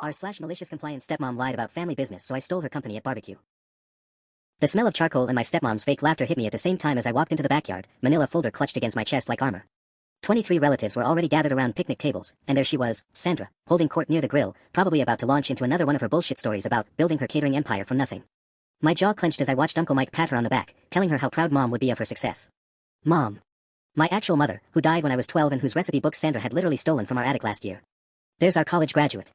r/malicious compliance stepmom lied about family business, so I stole her company at barbecue. The smell of charcoal and my stepmom's fake laughter hit me at the same time as I walked into the backyard, manila folder clutched against my chest like armor. 23 relatives were already gathered around picnic tables, and there she was, Sandra, holding court near the grill, probably about to launch into another one of her bullshit stories about building her catering empire from nothing. My jaw clenched as I watched Uncle Mike pat her on the back, telling her how proud Mom would be of her success. Mom. My actual mother, who died when I was 12 and whose recipe book Sandra had literally stolen from our attic last year. There's our college graduate.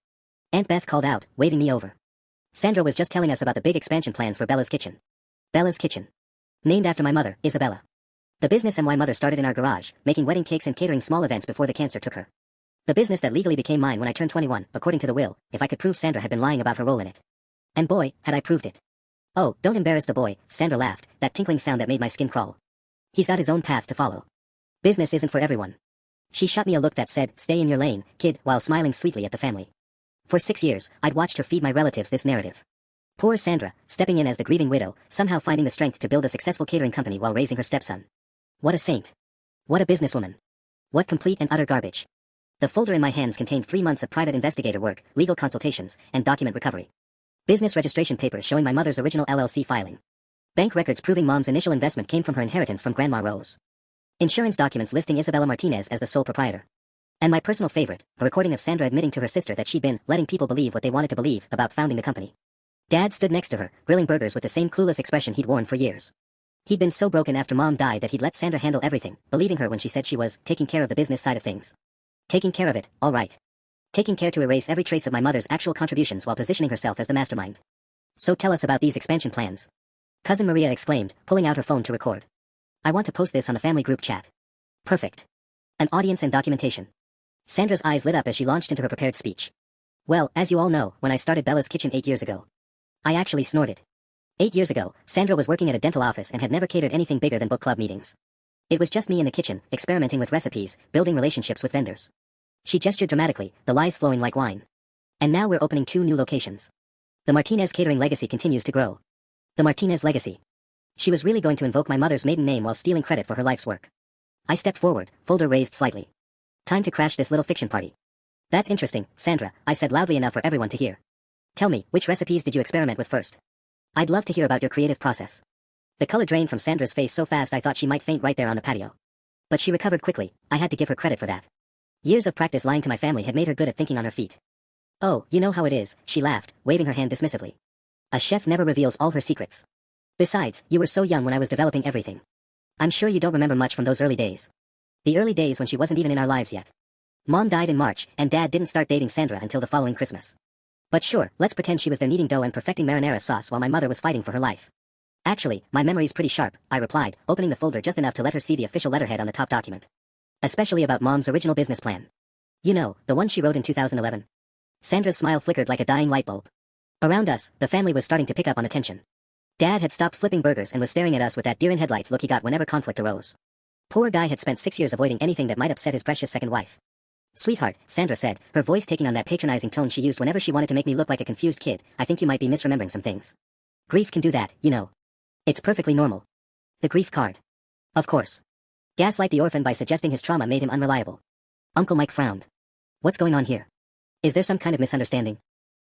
Aunt Beth called out, waving me over. Sandra was just telling us about the big expansion plans for Bella's Kitchen. Bella's Kitchen. Named after my mother, Isabella. The business my mother started in our garage, making wedding cakes and catering small events before the cancer took her. The business that legally became mine when I turned 21, according to the will, if I could prove Sandra had been lying about her role in it. And boy, had I proved it. Oh, don't embarrass the boy, Sandra laughed, that tinkling sound that made my skin crawl. He's got his own path to follow. Business isn't for everyone. She shot me a look that said, stay in your lane, kid, while smiling sweetly at the family. For 6 years, I'd watched her feed my relatives this narrative. Poor Sandra, stepping in as the grieving widow, somehow finding the strength to build a successful catering company while raising her stepson. What a saint. What a businesswoman. What complete and utter garbage. The folder in my hands contained 3 months of private investigator work, legal consultations, and document recovery. Business registration papers showing my mother's original LLC filing. Bank records proving Mom's initial investment came from her inheritance from Grandma Rose. Insurance documents listing Isabella Martinez as the sole proprietor. And my personal favorite, a recording of Sandra admitting to her sister that she'd been letting people believe what they wanted to believe about founding the company. Dad stood next to her, grilling burgers with the same clueless expression he'd worn for years. He'd been so broken after Mom died that he'd let Sandra handle everything, believing her when she said she was taking care of the business side of things. Taking care of it, all right. Taking care to erase every trace of my mother's actual contributions while positioning herself as the mastermind. So tell us about these expansion plans. Cousin Maria exclaimed, pulling out her phone to record. I want to post this on the family group chat. Perfect. An audience and documentation. Sandra's eyes lit up as she launched into her prepared speech. Well, as you all know, when I started Bella's Kitchen 8 years ago. I actually snorted. 8 years ago, Sandra was working at a dental office and had never catered anything bigger than book club meetings. It was just me in the kitchen, experimenting with recipes, building relationships with vendors. She gestured dramatically, the lies flowing like wine. And now we're opening 2 new locations. The Martinez catering legacy continues to grow. The Martinez legacy. She was really going to invoke my mother's maiden name while stealing credit for her life's work. I stepped forward, folder raised slightly. Time to crash this little fiction party. That's interesting, Sandra, I said loudly enough for everyone to hear. Tell me, which recipes did you experiment with first? I'd love to hear about your creative process. The color drained from Sandra's face so fast I thought she might faint right there on the patio. But she recovered quickly, I had to give her credit for that. Years of practice lying to my family had made her good at thinking on her feet. Oh, you know how it is, she laughed, waving her hand dismissively. A chef never reveals all her secrets. Besides, you were so young when I was developing everything. I'm sure you don't remember much from those early days. The early days when she wasn't even in our lives yet. Mom died in March, and Dad didn't start dating Sandra until the following Christmas. But sure, let's pretend she was there kneading dough and perfecting marinara sauce while my mother was fighting for her life. Actually, my memory's pretty sharp, I replied, opening the folder just enough to let her see the official letterhead on the top document. Especially about Mom's original business plan. You know, the one she wrote in 2011. Sandra's smile flickered like a dying light bulb. Around us, the family was starting to pick up on the tension. Dad had stopped flipping burgers and was staring at us with that deer-in-headlights look he got whenever conflict arose. Poor guy had spent 6 years avoiding anything that might upset his precious second wife. Sweetheart, Sandra said, her voice taking on that patronizing tone she used whenever she wanted to make me look like a confused kid, I think you might be misremembering some things. Grief can do that, you know. It's perfectly normal. The grief card. Of course. Gaslight the orphan by suggesting his trauma made him unreliable. Uncle Mike frowned. What's going on here? Is there some kind of misunderstanding?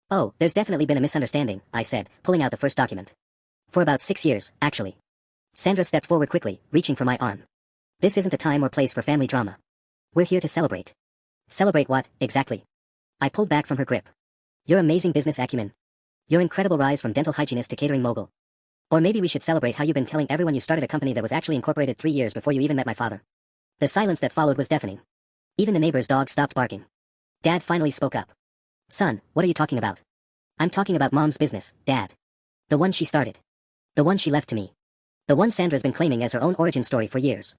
Oh, there's definitely been a misunderstanding, I said, pulling out the first document. For about 6 years, actually. Sandra stepped forward quickly, reaching for my arm. This isn't the time or place for family drama. We're here to celebrate. Celebrate what, exactly? I pulled back from her grip. Your amazing business acumen. Your incredible rise from dental hygienist to catering mogul. Or maybe we should celebrate how you've been telling everyone you started a company that was actually incorporated 3 years before you even met my father. The silence that followed was deafening. Even the neighbor's dog stopped barking. Dad finally spoke up. Son, what are you talking about? I'm talking about Mom's business, Dad. The one she started. The one she left to me. The one Sandra's been claiming as her own origin story for years.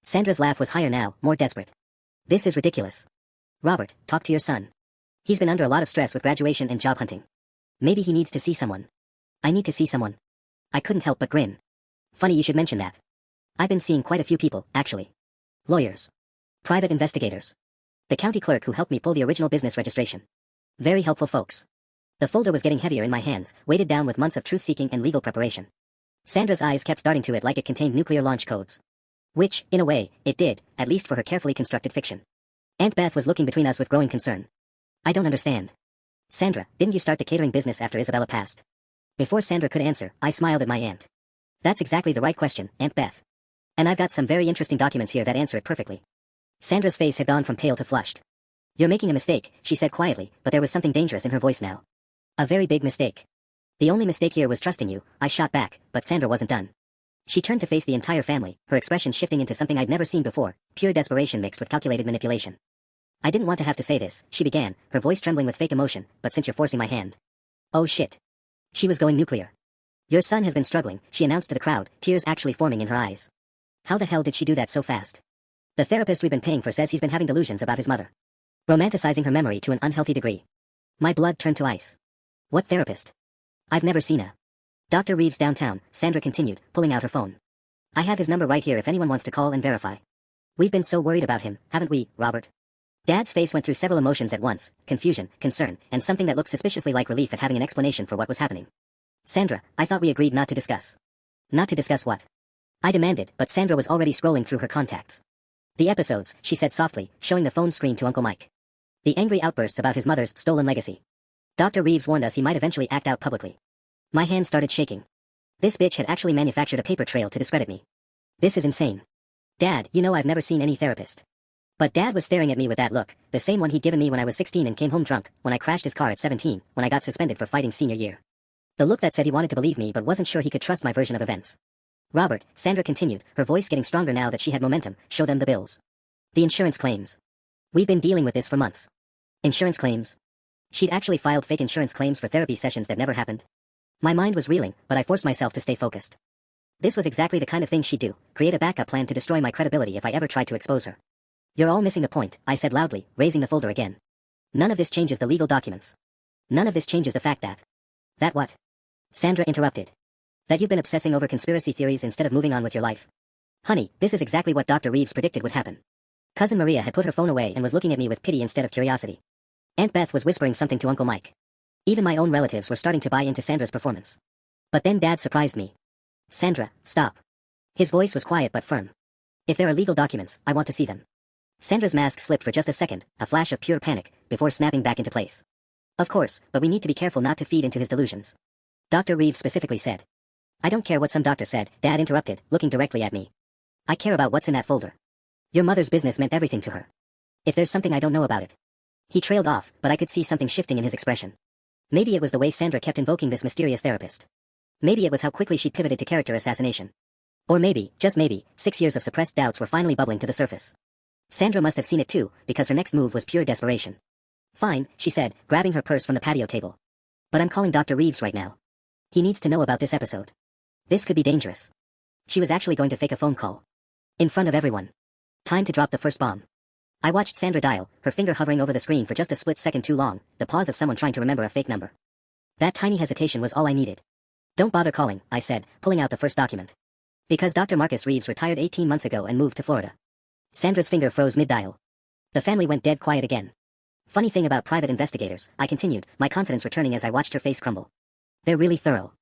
Sandra's laugh was higher now, more desperate. This is ridiculous. Robert, talk to your son. He's been under a lot of stress with graduation and job hunting. Maybe he needs to see someone. I need to see someone. I couldn't help but grin. Funny you should mention that. I've been seeing quite a few people, actually. Lawyers. Private investigators. The county clerk who helped me pull the original business registration. Very helpful folks. The folder was getting heavier in my hands, weighted down with months of truth-seeking and legal preparation. Sandra's eyes kept darting to it like it contained nuclear launch codes. Which, in a way, it did, at least for her carefully constructed fiction. Aunt Beth was looking between us with growing concern. I don't understand. Sandra, didn't you start the catering business after Isabella passed? Before Sandra could answer, I smiled at my aunt. That's exactly the right question, Aunt Beth. And I've got some very interesting documents here that answer it perfectly. Sandra's face had gone from pale to flushed. You're making a mistake, she said quietly, but there was something dangerous in her voice now. A very big mistake. The only mistake here was trusting you, I shot back, but Sandra wasn't done. She turned to face the entire family, her expression shifting into something I'd never seen before, pure desperation mixed with calculated manipulation. I didn't want to have to say this, she began, her voice trembling with fake emotion, but since you're forcing my hand. Oh shit. She was going nuclear. Your son has been struggling, she announced to the crowd, tears actually forming in her eyes. How the hell did she do that so fast? The therapist we've been paying for says he's been having delusions about his mother. Romanticizing her memory to an unhealthy degree. My blood turned to ice. What therapist? I've never seen a. Dr. Reeves downtown, Sandra continued, pulling out her phone. I have his number right here if anyone wants to call and verify. We've been so worried about him, haven't we, Robert? Dad's face went through several emotions at once, confusion, concern, and something that looked suspiciously like relief at having an explanation for what was happening. Sandra, I thought we agreed not to discuss. Not to discuss what? I demanded, but Sandra was already scrolling through her contacts. The episodes, she said softly, showing the phone screen to Uncle Mike. The angry outbursts about his mother's stolen legacy. Dr. Reeves warned us he might eventually act out publicly. My hand started shaking. This bitch had actually manufactured a paper trail to discredit me. This is insane. Dad, you know I've never seen any therapist. But Dad was staring at me with that look, the same one he'd given me when I was 16 and came home drunk, when I crashed his car at 17, when I got suspended for fighting senior year. The look that said he wanted to believe me but wasn't sure he could trust my version of events. Robert, Sandra continued, her voice getting stronger now that she had momentum, show them the bills. The insurance claims. We've been dealing with this for months. Insurance claims. She'd actually filed fake insurance claims for therapy sessions that never happened. My mind was reeling, but I forced myself to stay focused. This was exactly the kind of thing she'd do, create a backup plan to destroy my credibility if I ever tried to expose her. You're all missing the point, I said loudly, raising the folder again. None of this changes the legal documents. None of this changes the fact that. That what? Sandra interrupted. That you've been obsessing over conspiracy theories instead of moving on with your life. Honey, this is exactly what Dr. Reeves predicted would happen. Cousin Maria had put her phone away and was looking at me with pity instead of curiosity. Aunt Beth was whispering something to Uncle Mike. Even my own relatives were starting to buy into Sandra's performance. But then Dad surprised me. Sandra, stop. His voice was quiet but firm. If there are legal documents, I want to see them. Sandra's mask slipped for just a second, a flash of pure panic, before snapping back into place. Of course, but we need to be careful not to feed into his delusions. Dr. Reeves specifically said. I don't care what some doctor said, Dad interrupted, looking directly at me. I care about what's in that folder. Your mother's business meant everything to her. If there's something I don't know about it. He trailed off, but I could see something shifting in his expression. Maybe it was the way Sandra kept invoking this mysterious therapist. Maybe it was how quickly she pivoted to character assassination. Or maybe, just maybe, 6 years of suppressed doubts were finally bubbling to the surface. Sandra must have seen it too, because her next move was pure desperation. Fine, she said, grabbing her purse from the patio table. But I'm calling Dr. Reeves right now. He needs to know about this episode. This could be dangerous. She was actually going to fake a phone call. In front of everyone. Time to drop the first bomb. I watched Sandra dial, her finger hovering over the screen for just a split second too long, the pause of someone trying to remember a fake number. That tiny hesitation was all I needed. Don't bother calling, I said, pulling out the first document. Because Dr. Marcus Reeves retired 18 months ago and moved to Florida. Sandra's finger froze mid-dial. The family went dead quiet again. Funny thing about private investigators, I continued, my confidence returning as I watched her face crumble. They're really thorough.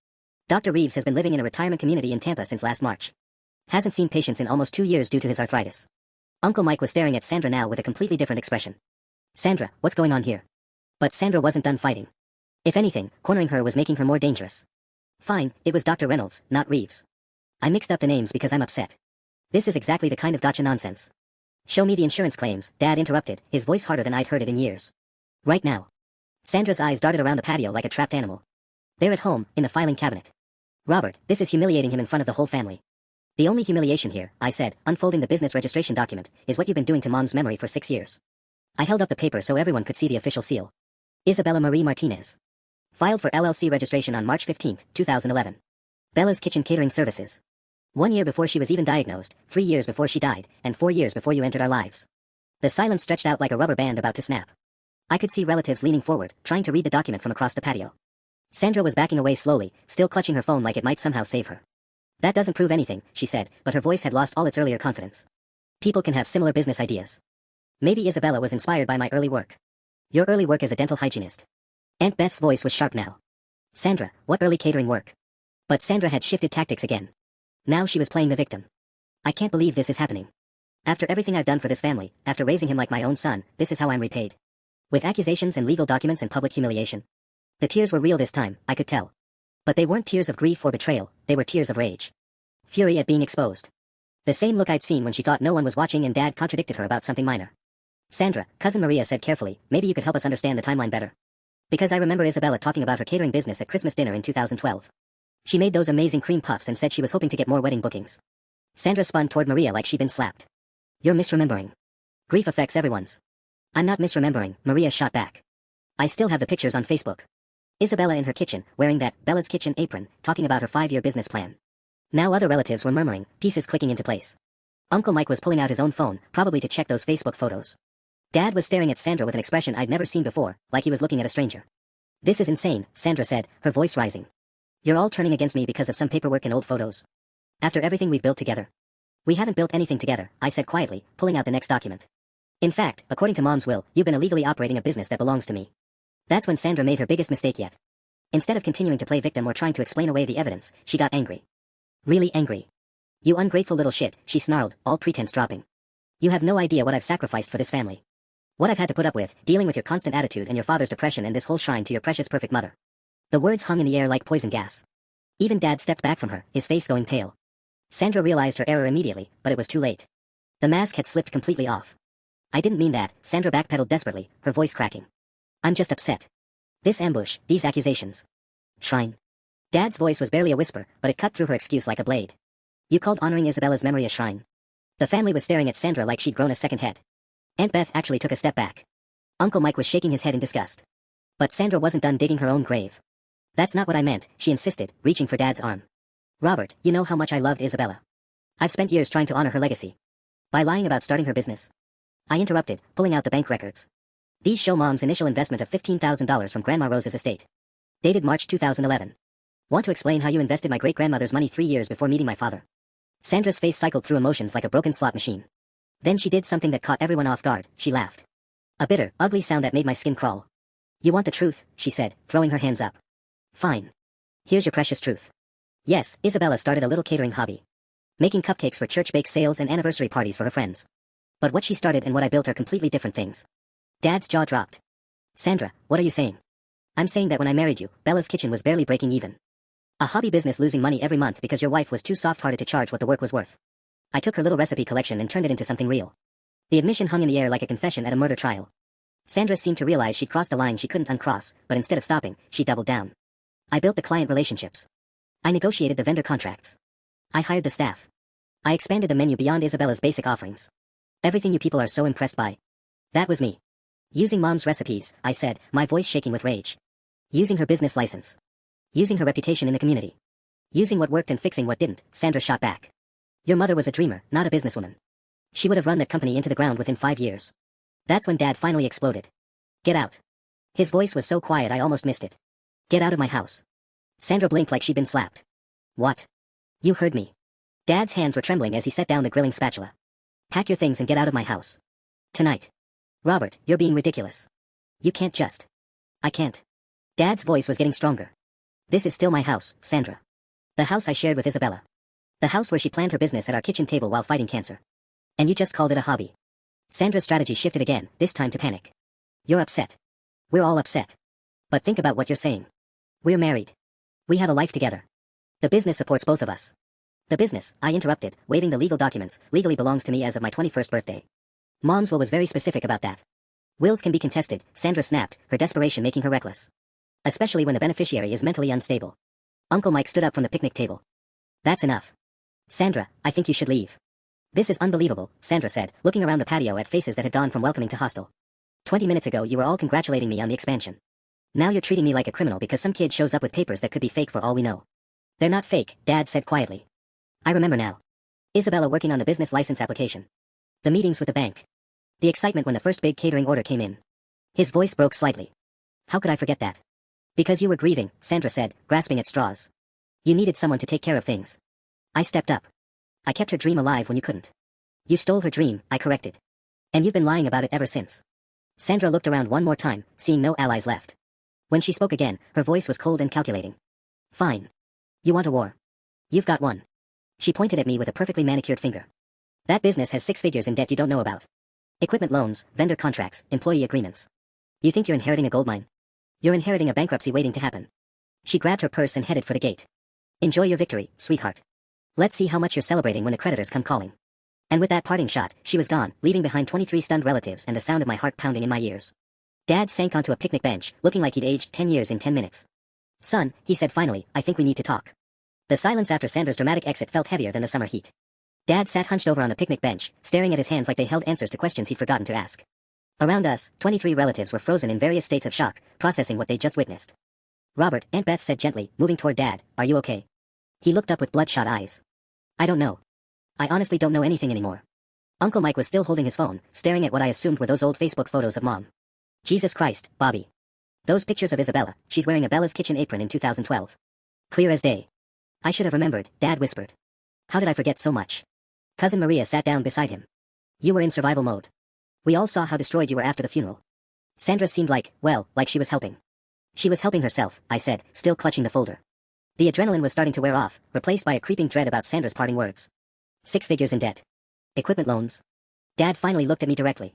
Dr. Reeves has been living in a retirement community in Tampa since last March. Hasn't seen patients in almost 2 years due to his arthritis. Uncle Mike was staring at Sandra now with a completely different expression. Sandra, what's going on here? But Sandra wasn't done fighting. If anything, cornering her was making her more dangerous. Fine, it was Dr. Reynolds, not Reeves. I mixed up the names because I'm upset. This is exactly the kind of gotcha nonsense. Show me the insurance claims, Dad interrupted, his voice harder than I'd heard it in years. Right now. Sandra's eyes darted around the patio like a trapped animal. They're at home, in the filing cabinet. Robert, this is humiliating him in front of the whole family. The only humiliation here, I said, unfolding the business registration document, is what you've been doing to Mom's memory for 6 years. I held up the paper so everyone could see the official seal. Isabella Marie Martinez. Filed for LLC registration on March 15, 2011. Bella's Kitchen Catering Services. 1 year before she was even diagnosed, 3 years before she died, and 4 years before you entered our lives. The silence stretched out like a rubber band about to snap. I could see relatives leaning forward, trying to read the document from across the patio. Sandra was backing away slowly, still clutching her phone like it might somehow save her. That doesn't prove anything, she said, but her voice had lost all its earlier confidence. People can have similar business ideas. Maybe Isabella was inspired by my early work. Your early work as a dental hygienist. Aunt Beth's voice was sharp now. Sandra, what early catering work? But Sandra had shifted tactics again. Now she was playing the victim. I can't believe this is happening. After everything I've done for this family, after raising him like my own son, this is how I'm repaid. With accusations and legal documents and public humiliation. The tears were real this time, I could tell. But they weren't tears of grief or betrayal, they were tears of rage. Fury at being exposed. The same look I'd seen when she thought no one was watching and Dad contradicted her about something minor. Sandra, Cousin Maria said carefully, maybe you could help us understand the timeline better. Because I remember Isabella talking about her catering business at Christmas dinner in 2012. She made those amazing cream puffs and said she was hoping to get more wedding bookings. Sandra spun toward Maria like she'd been slapped. You're misremembering. Grief affects everyone's. I'm not misremembering, Maria shot back. I still have the pictures on Facebook. Isabella in her kitchen, wearing that Bella's Kitchen apron, talking about her 5-year business plan. Now other relatives were murmuring, pieces clicking into place. Uncle Mike was pulling out his own phone, probably to check those Facebook photos. Dad was staring at Sandra with an expression I'd never seen before, like he was looking at a stranger. This is insane, Sandra said, her voice rising. You're all turning against me because of some paperwork and old photos. After everything we've built together. We haven't built anything together, I said quietly, pulling out the next document. In fact, according to Mom's will, you've been illegally operating a business that belongs to me. That's when Sandra made her biggest mistake yet. Instead of continuing to play victim or trying to explain away the evidence, she got angry. Really angry. You ungrateful little shit, she snarled, all pretense dropping. You have no idea what I've sacrificed for this family. What I've had to put up with, dealing with your constant attitude and your father's depression and this whole shrine to your precious perfect mother. The words hung in the air like poison gas. Even Dad stepped back from her, his face going pale. Sandra realized her error immediately, but it was too late. The mask had slipped completely off. I didn't mean that, Sandra backpedaled desperately, her voice cracking. I'm just upset. This ambush, these accusations. Shrine. Dad's voice was barely a whisper, but it cut through her excuse like a blade. You called honoring Isabella's memory a shrine. The family was staring at Sandra like she'd grown a second head. Aunt Beth actually took a step back. Uncle Mike was shaking his head in disgust. But Sandra wasn't done digging her own grave. That's not what I meant, she insisted, reaching for Dad's arm. Robert, you know how much I loved Isabella. I've spent years trying to honor her legacy. By lying about starting her business. I interrupted, pulling out the bank records. These show Mom's initial investment of $15,000 from Grandma Rose's estate. Dated March 2011. Want to explain how you invested my great-grandmother's money 3 years before meeting my father? Sandra's face cycled through emotions like a broken slot machine. Then she did something that caught everyone off guard, she laughed. A bitter, ugly sound that made my skin crawl. You want the truth, she said, throwing her hands up. Fine. Here's your precious truth. Yes, Isabella started a little catering hobby. Making cupcakes for church bake sales and anniversary parties for her friends. But what she started and what I built are completely different things. Dad's jaw dropped. Sandra, what are you saying? I'm saying that when I married you, Bella's Kitchen was barely breaking even. A hobby business losing money every month because your wife was too soft-hearted to charge what the work was worth. I took her little recipe collection and turned it into something real. The admission hung in the air like a confession at a murder trial. Sandra seemed to realize she'd crossed a line she couldn't uncross, but instead of stopping, she doubled down. I built the client relationships. I negotiated the vendor contracts. I hired the staff. I expanded the menu beyond Isabella's basic offerings. Everything you people are so impressed by. That was me. Using Mom's recipes, I said, my voice shaking with rage. Using her business license. Using her reputation in the community. Using what worked and fixing what didn't, Sandra shot back. Your mother was a dreamer, not a businesswoman. She would have run that company into the ground within 5 years. That's when Dad finally exploded. Get out. His voice was so quiet I almost missed it. Get out of my house. Sandra blinked like she'd been slapped. What? You heard me. Dad's hands were trembling as he set down the grilling spatula. Pack your things and get out of my house. Tonight. Robert, you're being ridiculous. You can't just. I can't. Dad's voice was getting stronger. This is still my house, Sandra. The house I shared with Isabella. The house where she planned her business at our kitchen table while fighting cancer. And you just called it a hobby. Sandra's strategy shifted again, this time to panic. You're upset. We're all upset. But think about what you're saying. We're married. We have a life together. The business supports both of us. The business, I interrupted, waving the legal documents, legally belongs to me as of my 21st birthday. Mom's will was very specific about that. Wills can be contested, Sandra snapped, her desperation making her reckless. Especially when the beneficiary is mentally unstable. Uncle Mike stood up from the picnic table. That's enough. Sandra, I think you should leave. This is unbelievable, Sandra said, looking around the patio at faces that had gone from welcoming to hostile. 20 minutes ago you were all congratulating me on the expansion. Now you're treating me like a criminal because some kid shows up with papers that could be fake for all we know. They're not fake, Dad said quietly. I remember now. Isabella working on the business license application. The meetings with the bank. The excitement when the first big catering order came in. His voice broke slightly. How could I forget that? Because you were grieving, Sandra said, grasping at straws. You needed someone to take care of things. I stepped up. I kept her dream alive when you couldn't. You stole her dream, I corrected. And you've been lying about it ever since. Sandra looked around one more time, seeing no allies left. When she spoke again, her voice was cold and calculating. Fine. You want a war? You've got one. She pointed at me with a perfectly manicured finger. That business has 6 figures in debt you don't know about. Equipment loans, vendor contracts, employee agreements. You think you're inheriting a goldmine? You're inheriting a bankruptcy waiting to happen. She grabbed her purse and headed for the gate. Enjoy your victory, sweetheart. Let's see how much you're celebrating when the creditors come calling. And with that parting shot, she was gone, leaving behind 23 stunned relatives and the sound of my heart pounding in my ears. Dad sank onto a picnic bench, looking like he'd aged 10 years in 10 minutes. Son, he said finally, I think we need to talk. The silence after Sandra's dramatic exit felt heavier than the summer heat. Dad sat hunched over on the picnic bench, staring at his hands like they held answers to questions he'd forgotten to ask. Around us, 23 relatives were frozen in various states of shock, processing what they'd just witnessed. Robert, Aunt Beth said gently, moving toward Dad, are you okay? He looked up with bloodshot eyes. I don't know. I honestly don't know anything anymore. Uncle Mike was still holding his phone, staring at what I assumed were those old Facebook photos of Mom. Jesus Christ, Bobby. Those pictures of Isabella, she's wearing a Bella's kitchen apron in 2012. Clear as day. I should have remembered, Dad whispered. How did I forget so much? Cousin Maria sat down beside him. You were in survival mode. We all saw how destroyed you were after the funeral. Sandra seemed like she was helping. She was helping herself, I said, still clutching the folder. The adrenaline was starting to wear off, replaced by a creeping dread about Sandra's parting words. 6 figures in debt. Equipment loans. Dad finally looked at me directly.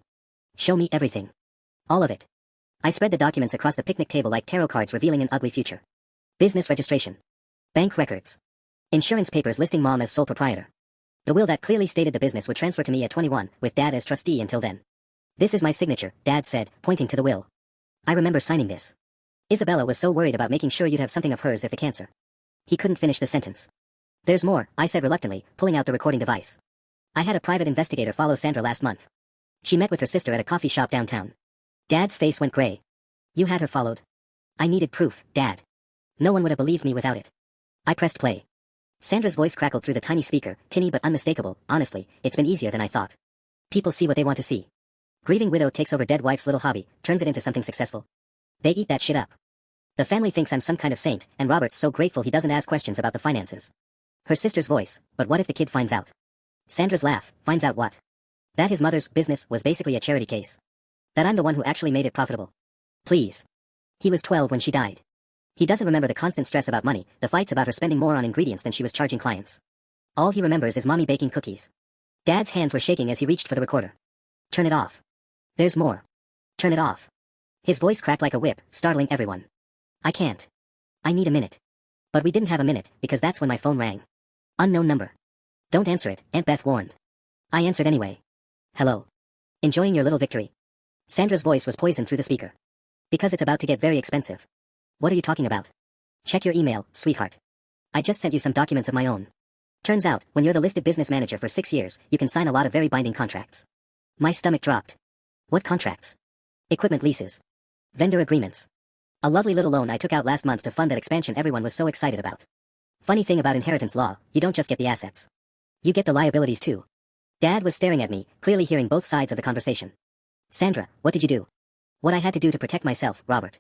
Show me everything. All of it. I spread the documents across the picnic table like tarot cards revealing an ugly future. Business registration. Bank records. Insurance papers listing Mom as sole proprietor. The will that clearly stated the business would transfer to me at 21, with Dad as trustee until then. This is my signature, Dad said, pointing to the will. I remember signing this. Isabella was so worried about making sure you'd have something of hers if the cancer. He couldn't finish the sentence. There's more, I said reluctantly, pulling out the recording device. I had a private investigator follow Sandra last month. She met with her sister at a coffee shop downtown. Dad's face went gray. You had her followed. I needed proof, Dad. No one would have believed me without it. I pressed play. Sandra's voice crackled through the tiny speaker, tinny but unmistakable. Honestly, it's been easier than I thought. People see what they want to see. Grieving widow takes over dead wife's little hobby, turns it into something successful. They eat that shit up. The family thinks I'm some kind of saint, and Robert's so grateful he doesn't ask questions about the finances. Her sister's voice, but what if the kid finds out? Sandra's laugh, finds out what? That his mother's business was basically a charity case. That I'm the one who actually made it profitable. Please. He was 12 when she died. He doesn't remember the constant stress about money, the fights about her spending more on ingredients than she was charging clients. All he remembers is Mommy baking cookies. Dad's hands were shaking as he reached for the recorder. Turn it off. There's more. Turn it off. His voice cracked like a whip, startling everyone. I can't. I need a minute. But we didn't have a minute, because that's when my phone rang. Unknown number. Don't answer it, Aunt Beth warned. I answered anyway. Hello. Enjoying your little victory? Sandra's voice was poisoned through the speaker. Because it's about to get very expensive. What are you talking about? Check your email, sweetheart. I just sent you some documents of my own. Turns out, when you're the listed business manager for 6 years, you can sign a lot of very binding contracts. My stomach dropped. What contracts? Equipment leases. Vendor agreements. A lovely little loan I took out last month to fund that expansion everyone was so excited about. Funny thing about inheritance law, you don't just get the assets. You get the liabilities too. Dad was staring at me, clearly hearing both sides of the conversation. Sandra, what did you do? What I had to do to protect myself, Robert.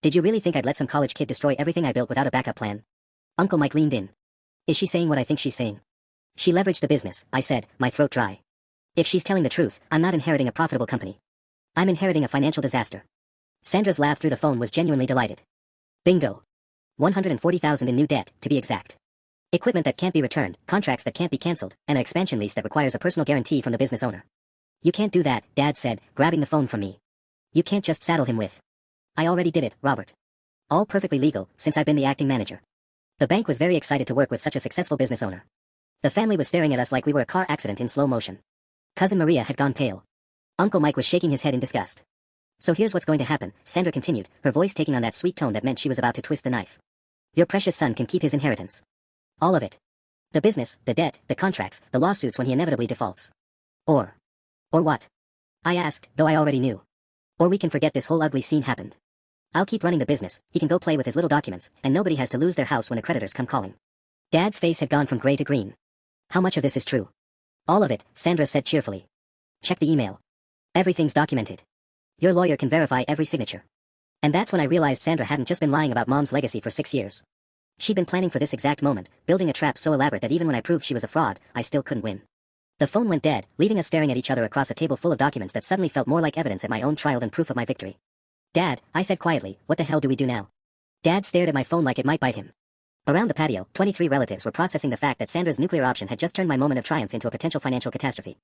Did you really think I'd let some college kid destroy everything I built without a backup plan? Uncle Mike leaned in. Is she saying what I think she's saying? She leveraged the business, I said, my throat dry. If she's telling the truth, I'm not inheriting a profitable company. I'm inheriting a financial disaster. Sandra's laugh through the phone was genuinely delighted. Bingo. $140,000 in new debt, to be exact. Equipment that can't be returned, contracts that can't be cancelled, and an expansion lease that requires a personal guarantee from the business owner. You can't do that, Dad said, grabbing the phone from me. You can't just saddle him with. I already did it, Robert. All perfectly legal, since I've been the acting manager. The bank was very excited to work with such a successful business owner. The family was staring at us like we were a car accident in slow motion. Cousin Maria had gone pale. Uncle Mike was shaking his head in disgust. So here's what's going to happen, Sandra continued, her voice taking on that sweet tone that meant she was about to twist the knife. Your precious son can keep his inheritance. All of it. The business, the debt, the contracts, the lawsuits when he inevitably defaults. Or what? I asked, though I already knew. Or we can forget this whole ugly scene happened. I'll keep running the business, he can go play with his little documents, and nobody has to lose their house when the creditors come calling. Dad's face had gone from gray to green. How much of this is true? All of it, Sandra said cheerfully. Check the email. Everything's documented. Your lawyer can verify every signature. And that's when I realized Sandra hadn't just been lying about Mom's legacy for 6 years. She'd been planning for this exact moment, building a trap so elaborate that even when I proved she was a fraud, I still couldn't win. The phone went dead, leaving us staring at each other across a table full of documents that suddenly felt more like evidence at my own trial than proof of my victory. Dad, I said quietly, what the hell do we do now? Dad stared at my phone like it might bite him. Around the patio, 23 relatives were processing the fact that Sandra's nuclear option had just turned my moment of triumph into a potential financial catastrophe.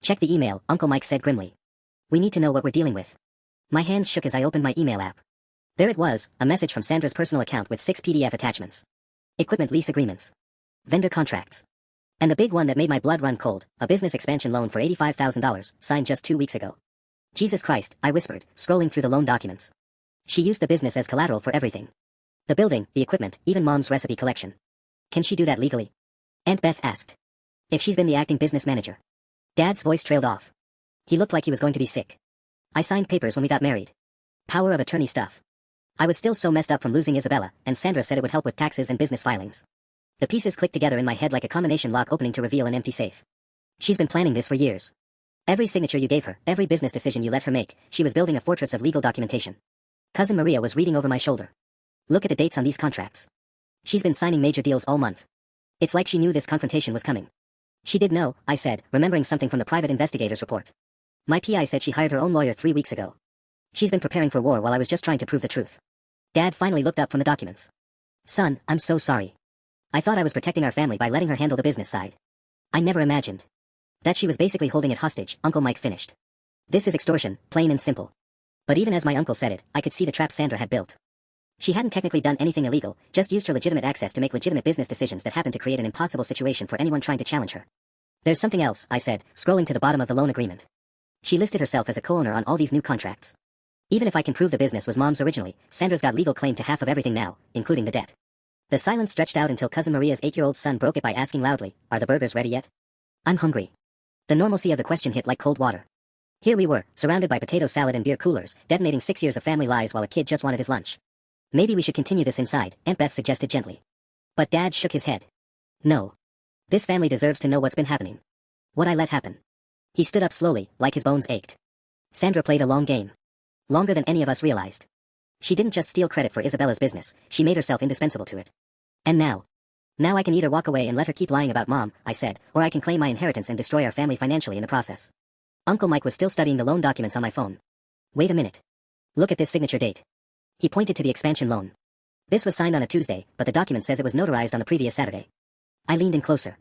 Check the email, Uncle Mike said grimly. We need to know what we're dealing with. My hands shook as I opened my email app. There it was, a message from Sandra's personal account with 6 PDF attachments. Equipment lease agreements. Vendor contracts. And the big one that made my blood run cold, a business expansion loan for $85,000, signed just 2 weeks ago. Jesus Christ, I whispered, scrolling through the loan documents. She used the business as collateral for everything. The building, the equipment, even Mom's recipe collection. Can she do that legally? Aunt Beth asked. If she's been the acting business manager. Dad's voice trailed off. He looked like he was going to be sick. I signed papers when we got married. Power of attorney stuff. I was still so messed up from losing Isabella, and Sandra said it would help with taxes and business filings. The pieces clicked together in my head like a combination lock opening to reveal an empty safe. She's been planning this for years. Every signature you gave her, every business decision you let her make, she was building a fortress of legal documentation. Cousin Maria was reading over my shoulder. Look at the dates on these contracts. She's been signing major deals all month. It's like she knew this confrontation was coming. She did know, I said, remembering something from the private investigator's report. My PI said she hired her own lawyer 3 weeks ago. She's been preparing for war while I was just trying to prove the truth. Dad finally looked up from the documents. Son, I'm so sorry. I thought I was protecting our family by letting her handle the business side. I never imagined that she was basically holding it hostage, Uncle Mike finished. This is extortion, plain and simple. But even as my uncle said it, I could see the trap Sandra had built. She hadn't technically done anything illegal, just used her legitimate access to make legitimate business decisions that happened to create an impossible situation for anyone trying to challenge her. There's something else, I said, scrolling to the bottom of the loan agreement. She listed herself as a co-owner on all these new contracts. Even if I can prove the business was Mom's originally, Sandra's got legal claim to half of everything now, including the debt. The silence stretched out until Cousin Maria's 8-year-old son broke it by asking loudly, "Are the burgers ready yet?" I'm hungry. The normalcy of the question hit like cold water. Here we were, surrounded by potato salad and beer coolers, detonating 6 years of family lies while a kid just wanted his lunch. Maybe we should continue this inside, Aunt Beth suggested gently. But Dad shook his head. No. This family deserves to know what's been happening. What I let happen. He stood up slowly, like his bones ached. Sandra played a long game. Longer than any of us realized. She didn't just steal credit for Isabella's business, she made herself indispensable to it. And now I can either walk away and let her keep lying about Mom, I said, or I can claim my inheritance and destroy our family financially in the process. Uncle Mike was still studying the loan documents on my phone. Wait a minute. Look at this signature date. He pointed to the expansion loan. This was signed on a Tuesday, but the document says it was notarized on the previous Saturday. I leaned in closer.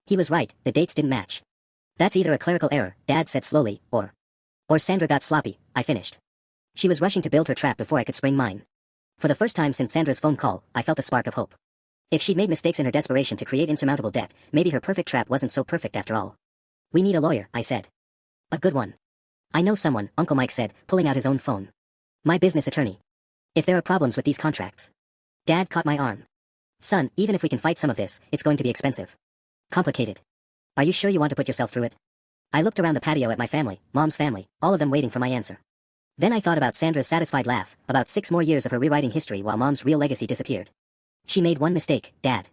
He was right, the dates didn't match. That's either a clerical error, Dad said slowly, or Sandra got sloppy, I finished. She was rushing to build her trap before I could spring mine. For the first time since Sandra's phone call, I felt a spark of hope. If she'd made mistakes in her desperation to create insurmountable debt, maybe her perfect trap wasn't so perfect after all. We need a lawyer, I said. A good one. I know someone, Uncle Mike said, pulling out his own phone. My business attorney. If there are problems with these contracts. Dad caught my arm. Son, even if we can fight some of this, it's going to be expensive. Complicated. Are you sure you want to put yourself through it? I looked around the patio at my family, Mom's family, all of them waiting for my answer. Then I thought about Sandra's satisfied laugh, about 6 more years of her rewriting history while Mom's real legacy disappeared. She made one mistake, Dad.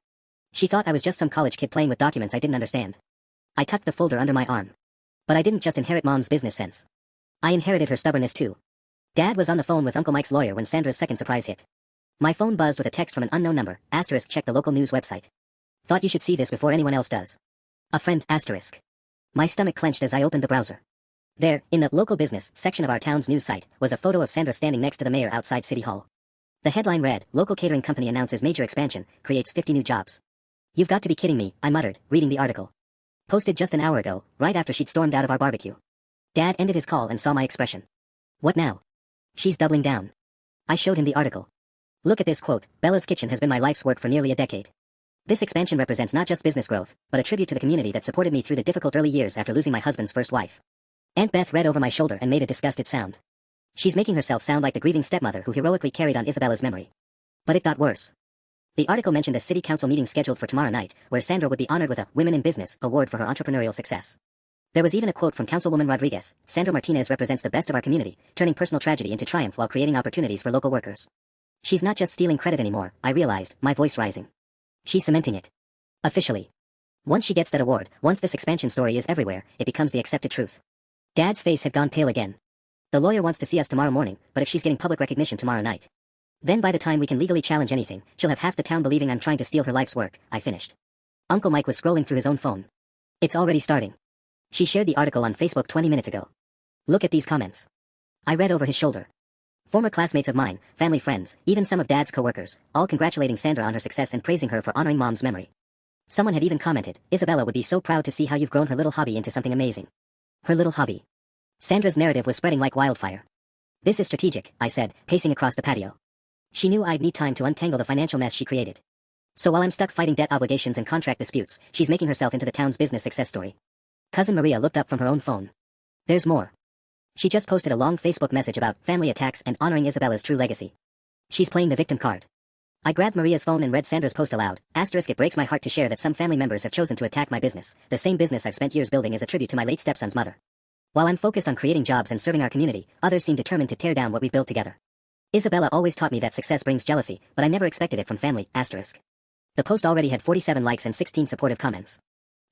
She thought I was just some college kid playing with documents I didn't understand. I tucked the folder under my arm. But I didn't just inherit Mom's business sense. I inherited her stubbornness too. Dad was on the phone with Uncle Mike's lawyer when Sandra's second surprise hit. My phone buzzed with a text from an unknown number, *, check the local news website. Thought you should see this before anyone else does. A friend, *. My stomach clenched as I opened the browser. There, in the local business section of our town's news site, was a photo of Sandra standing next to the mayor outside City Hall. The headline read, "Local catering company announces major expansion, creates 50 new jobs." You've got to be kidding me, I muttered, reading the article. Posted just an hour ago, right after she'd stormed out of our barbecue. Dad ended his call and saw my expression. What now? She's doubling down. I showed him the article. Look at this quote, "Bella's Kitchen has been my life's work for nearly a decade. This expansion represents not just business growth, but a tribute to the community that supported me through the difficult early years after losing my husband's first wife." Aunt Beth read over my shoulder and made a disgusted sound. She's making herself sound like the grieving stepmother who heroically carried on Isabella's memory. But it got worse. The article mentioned a city council meeting scheduled for tomorrow night, where Sandra would be honored with a Women in Business award for her entrepreneurial success. There was even a quote from Councilwoman Rodriguez, "Sandra Martinez represents the best of our community, turning personal tragedy into triumph while creating opportunities for local workers." She's not just stealing credit anymore, I realized, my voice rising. She's cementing it. Officially. Once she gets that award, once this expansion story is everywhere, it becomes the accepted truth. Dad's face had gone pale again. The lawyer wants to see us tomorrow morning, but if she's getting public recognition tomorrow night, then by the time we can legally challenge anything, she'll have half the town believing I'm trying to steal her life's work, I finished. Uncle Mike was scrolling through his own phone. It's already starting. She shared the article on Facebook 20 minutes ago. Look at these comments. I read over his shoulder. Former classmates of mine, family friends, even some of Dad's co-workers, all congratulating Sandra on her success and praising her for honoring Mom's memory. Someone had even commented, "Isabella would be so proud to see how you've grown her little hobby into something amazing." Her little hobby. Sandra's narrative was spreading like wildfire. This is strategic, I said, pacing across the patio. She knew I'd need time to untangle the financial mess she created. So while I'm stuck fighting debt obligations and contract disputes, she's making herself into the town's business success story. Cousin Maria looked up from her own phone. There's more. She just posted a long Facebook message about family attacks and honoring Isabella's true legacy. She's playing the victim card. I grabbed Maria's phone and read Sandra's post aloud. Asterisk, it breaks my heart to share that some family members have chosen to attack my business, the same business I've spent years building as a tribute to my late stepson's mother. While I'm focused on creating jobs and serving our community, others seem determined to tear down what we've built together. Isabella always taught me that success brings jealousy, but I never expected it from family. Asterisk. The post already had 47 likes and 16 supportive comments.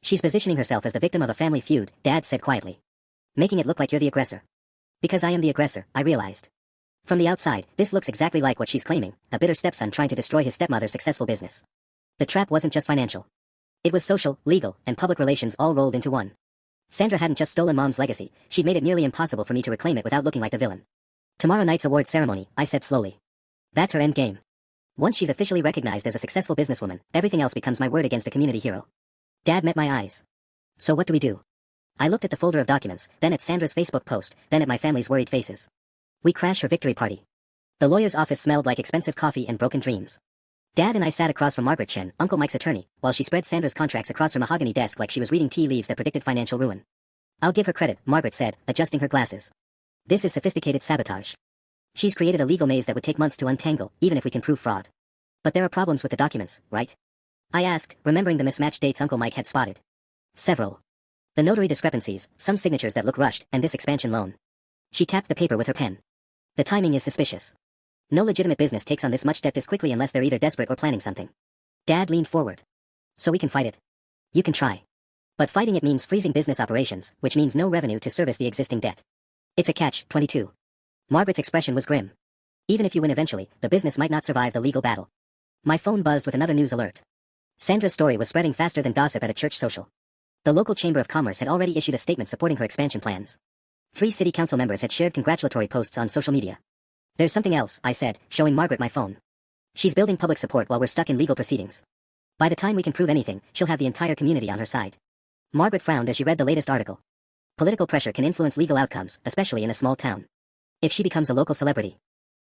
She's positioning herself as the victim of a family feud, Dad said quietly. Making it look like you're the aggressor. Because I am the aggressor, I realized. From the outside, this looks exactly like what she's claiming, a bitter stepson trying to destroy his stepmother's successful business. The trap wasn't just financial. It was social, legal, and public relations all rolled into one. Sandra hadn't just stolen Mom's legacy, she'd made it nearly impossible for me to reclaim it without looking like the villain. Tomorrow night's award ceremony, I said slowly. That's her end game. Once she's officially recognized as a successful businesswoman, everything else becomes my word against a community hero. Dad met my eyes. So what do we do? I looked at the folder of documents, then at Sandra's Facebook post, then at my family's worried faces. We crash her victory party. The lawyer's office smelled like expensive coffee and broken dreams. Dad and I sat across from Margaret Chen, Uncle Mike's attorney, while she spread Sandra's contracts across her mahogany desk like she was reading tea leaves that predicted financial ruin. I'll give her credit, Margaret said, adjusting her glasses. This is sophisticated sabotage. She's created a legal maze that would take months to untangle, even if we can prove fraud. But there are problems with the documents, right? I asked, remembering the mismatched dates Uncle Mike had spotted. Several. The notary discrepancies, some signatures that look rushed, and this expansion loan. She tapped the paper with her pen. The timing is suspicious. No legitimate business takes on this much debt this quickly unless they're either desperate or planning something. Dad leaned forward. So we can fight it. You can try. But fighting it means freezing business operations, which means no revenue to service the existing debt. It's a catch-22. Margaret's expression was grim. Even if you win eventually, the business might not survive the legal battle. My phone buzzed with another news alert. Sandra's story was spreading faster than gossip at a church social. The local Chamber of Commerce had already issued a statement supporting her expansion plans. 3 city council members had shared congratulatory posts on social media. There's something else, I said, showing Margaret my phone. She's building public support while we're stuck in legal proceedings. By the time we can prove anything, she'll have the entire community on her side. Margaret frowned as she read the latest article. Political pressure can influence legal outcomes, especially in a small town. If she becomes a local celebrity.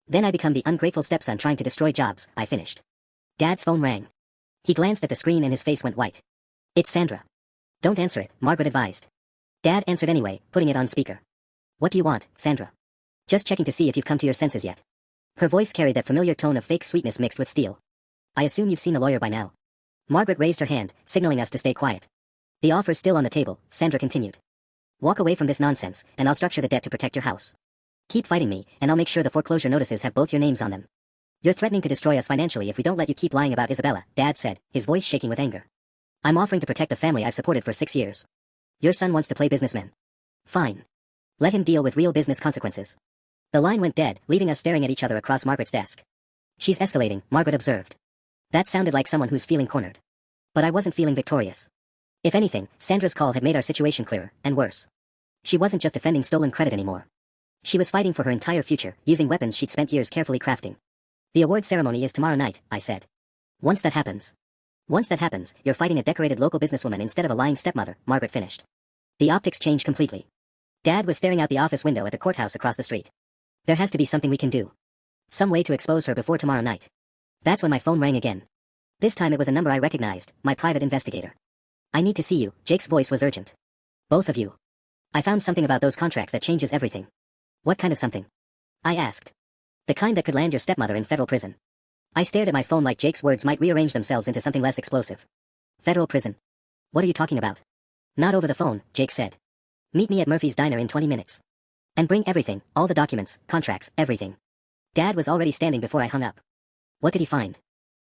Then I become the ungrateful stepson trying to destroy jobs, I finished. Dad's phone rang. He glanced at the screen and his face went white. It's Sandra. Don't answer it, Margaret advised. Dad answered anyway, putting it on speaker. What do you want, Sandra? Just checking to see if you've come to your senses yet. Her voice carried that familiar tone of fake sweetness mixed with steel. I assume you've seen the lawyer by now. Margaret raised her hand, signaling us to stay quiet. The offer's still on the table, Sandra continued. Walk away from this nonsense, and I'll structure the debt to protect your house. Keep fighting me, and I'll make sure the foreclosure notices have both your names on them. You're threatening to destroy us financially if we don't let you keep lying about Isabella, Dad said, his voice shaking with anger. I'm offering to protect the family I've supported for 6 years. Your son wants to play businessman. Fine. Let him deal with real business consequences. The line went dead, leaving us staring at each other across Margaret's desk. She's escalating, Margaret observed. That sounded like someone who's feeling cornered. But I wasn't feeling victorious. If anything, Sandra's call had made our situation clearer, and worse. She wasn't just defending stolen credit anymore. She was fighting for her entire future, using weapons she'd spent years carefully crafting. The award ceremony is tomorrow night, I said. Once that happens, you're fighting a decorated local businesswoman instead of a lying stepmother, Margaret finished. The optics changed completely. Dad was staring out the office window at the courthouse across the street. There has to be something we can do. Some way to expose her before tomorrow night. That's when my phone rang again. This time it was a number I recognized, my private investigator. I need to see you, Jake's voice was urgent. Both of you. I found something about those contracts that changes everything. What kind of something? I asked. The kind that could land your stepmother in federal prison. I stared at my phone like Jake's words might rearrange themselves into something less explosive. Federal prison. What are you talking about? Not over the phone, Jake said. Meet me at Murphy's Diner in 20 minutes. And bring everything, all the documents, contracts, everything. Dad was already standing before I hung up. What did he find?